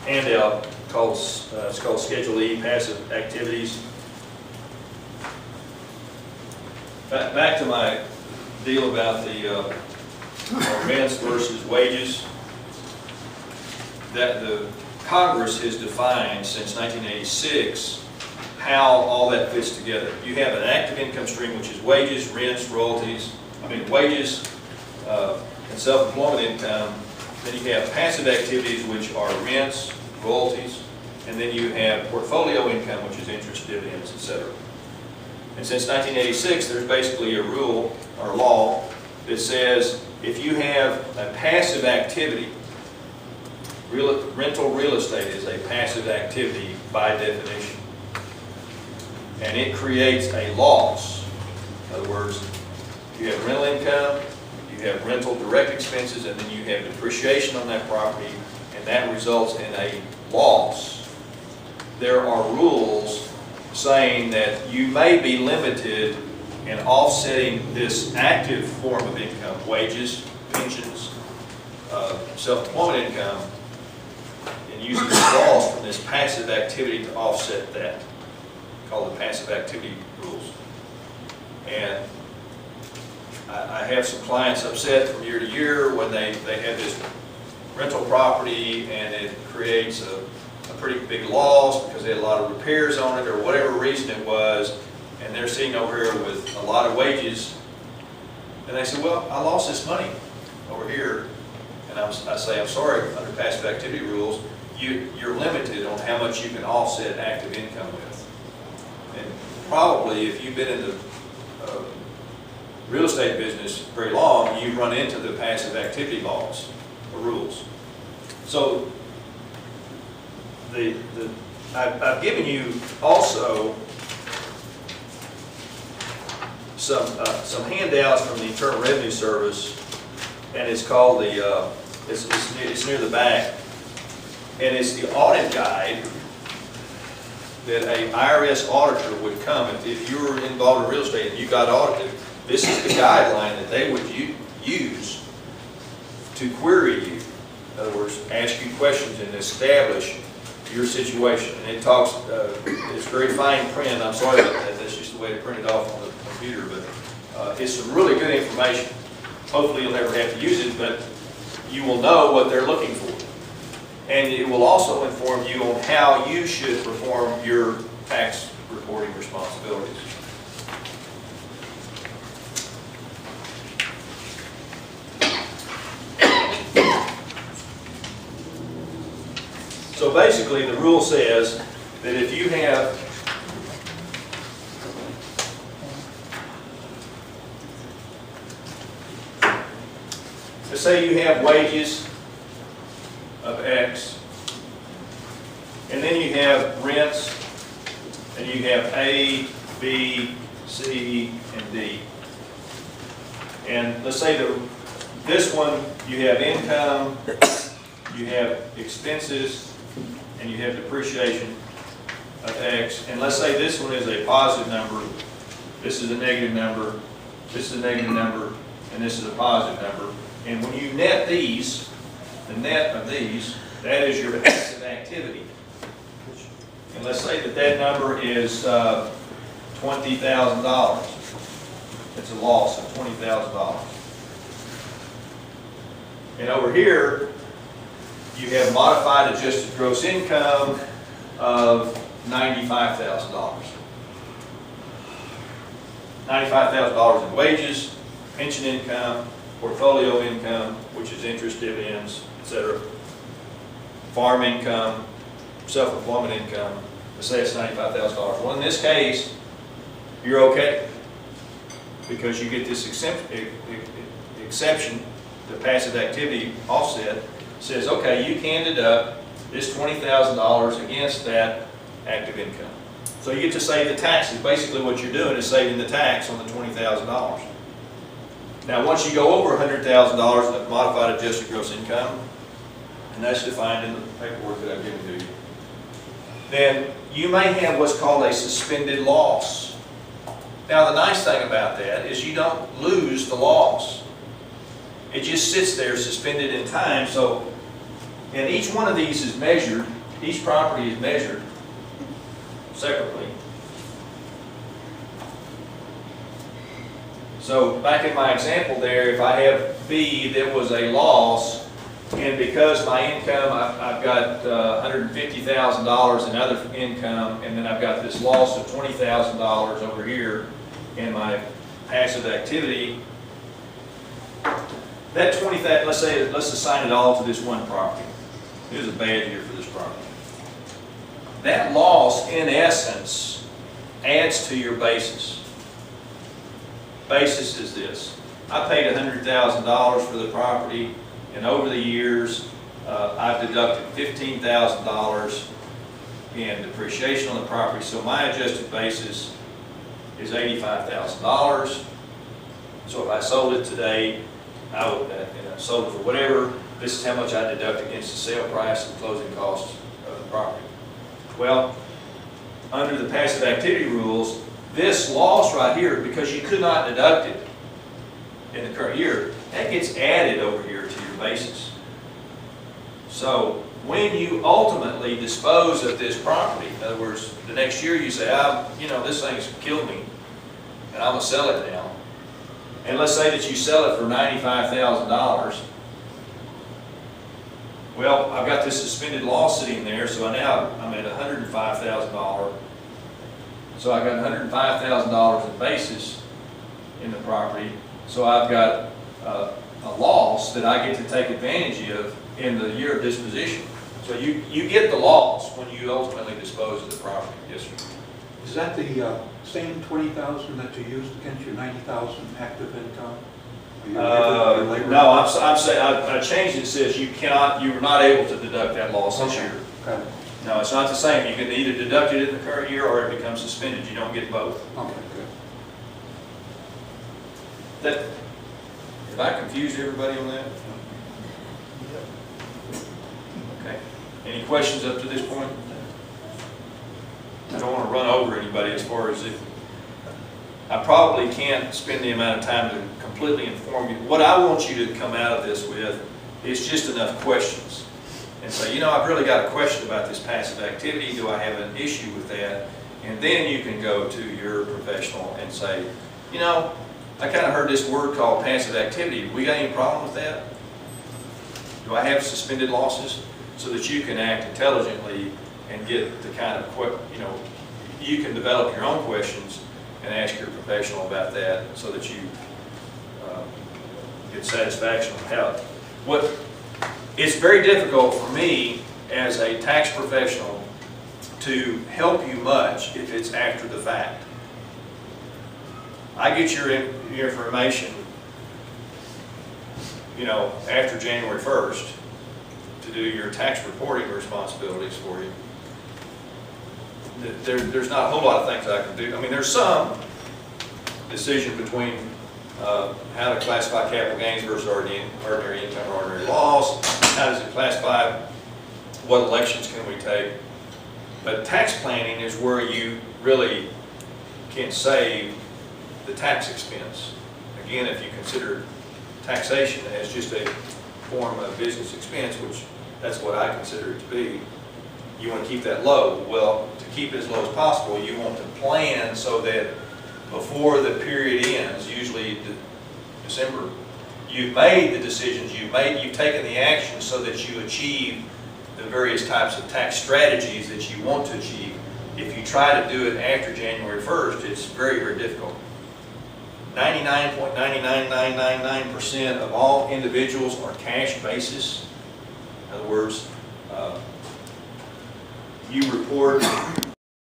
handout called, it's called Schedule E, Passive Activities. Back to my deal about the rents versus wages. That the Congress has defined since 1986 how all that fits together. You have an active income stream, which is wages, rents, royalties, wages and self-employment income. Then you have passive activities, which are rents, royalties, and then you have portfolio income, which is interest, dividends, etc. And since 1986, there's basically a rule or law that says if you have a passive activity, rental real estate is a passive activity by definition, and it creates a loss. In other words, you have rental income, you have rental direct expenses, and then you have depreciation on that property, and that results in a loss. There are rules saying that you may be limited in offsetting this active form of income, wages, pensions, self-employment income, and using the loss from this passive activity to offset that, called the passive activity rules. And I have some clients upset from year to year when they have this rental property and it creates a pretty big loss because they had a lot of repairs on it or whatever reason it was, and they're sitting over here with a lot of wages, and they say, well, I lost this money over here, and I say, I'm sorry, under passive activity rules, you're limited on how much you can offset active income with. And probably if you've been in the real estate business very long, you run into the passive activity laws or rules. So I've given you also some handouts from the Internal Revenue Service, and it's called the it's near the back, and it's the audit guide that an IRS auditor would come if you were involved in real estate and you got audited. This is the guideline that they would use to query you. In other words, ask you questions and establish your situation. And it talks, it's very fine print. I'm sorry about that. That's just the way to print it off on the computer. But it's some really good information. Hopefully you'll never have to use it, but you will know what they're looking for. And it will also inform you on how you should perform your tax reporting responsibilities. So basically the rule says that if you have let's say you have wages of X, and then you have rents, and you have A, B, C, and D. And let's say this one, you have income, you have expenses, and you have depreciation of X. And let's say this one is a positive number, this is a negative number, this is a negative number, and this is a positive number. And when you net these, the net of these, that is your passive activity. And let's say that number is $20,000. It's a loss of $20,000. And over here, you have modified adjusted gross income of $95,000. $95,000 in wages, pension income, portfolio income, which is interest, dividends, etc. Farm income, self-employment income. Let's say it's $95,000. Well, in this case, you're okay because you get this exception, the passive activity offset. Says, okay, you can deduct this $20,000 against that active income. So you get to save the taxes. Basically what you're doing is saving the tax on the $20,000. Now once you go over $100,000 of modified adjusted gross income, and that's defined in the paperwork that I've given to you, then you may have what's called a suspended loss. Now the nice thing about that is you don't lose the loss. It just sits there suspended in time, so And each one of these is measured, each property is measured separately. So back in my example there, if I have B that was a loss, and because my income, I've got $150,000 in other income, and then I've got this loss of $20,000 over here in my passive activity, that 20,000, let's assign it all to this one property. It was a bad year for this property. That loss, in essence, adds to your basis. Basis is this. I paid $100,000 for the property, and over the years, I've deducted $15,000 in depreciation on the property, so my adjusted basis is $85,000. So if I sold it today, I would, sold it for whatever, this is how much I deduct against the sale price and closing costs of the property. Well, under the passive activity rules, this loss right here, because you could not deduct it in the current year, that gets added over here to your basis. So when you ultimately dispose of this property, in other words, the next year you say, this thing's killed me, and I'm going to sell it now. And let's say that you sell it for $95,000. Well, I've got this suspended loss sitting there, so now I'm at $105,000. So I got $105,000 in basis in the property. So I've got a loss that I get to take advantage of in the year of disposition. So you get the loss when you ultimately dispose of the property. Yes, sir. Is that the same $20,000 that you used against your $90,000 active income? No, I'm saying I changed it. It says you're not able to deduct that loss this year. Okay. No, it's not the same. You can either deduct it in the current year or it becomes suspended. You don't get both. Okay, good. Have I confused everybody on that? Okay. Any questions up to this point? I don't want to run over anybody as far as if I probably can't spend the amount of time to completely inform you. What I want you to come out of this with is just enough questions. And say, I've really got a question about this passive activity. Do I have an issue with that? And then you can go to your professional and say, I kind of heard this word called passive activity. We got any problem with that? Do I have suspended losses? So that you can act intelligently and get the kind of, you can develop your own questions and ask your professional about that so that you get satisfaction on how. It's very difficult for me as a tax professional to help you much if it's after the fact. I get your information, after January 1st to do your tax reporting responsibilities for you. There's not a whole lot of things I can do. I mean, there's some decision between how to classify capital gains versus ordinary income or ordinary loss. How does it classify? What elections can we take? But tax planning is where you really can save the tax expense. Again, if you consider taxation as just a form of business expense, which that's what I consider it to be, you want to keep that low. Well, to keep it as low as possible, you want to plan so that before the period ends, usually December, you've made the decisions, you've taken the action so that you achieve the various types of tax strategies that you want to achieve. If you try to do it after January 1st, it's very, very difficult. 99.99999% of all individuals are cash basis. In other words, you report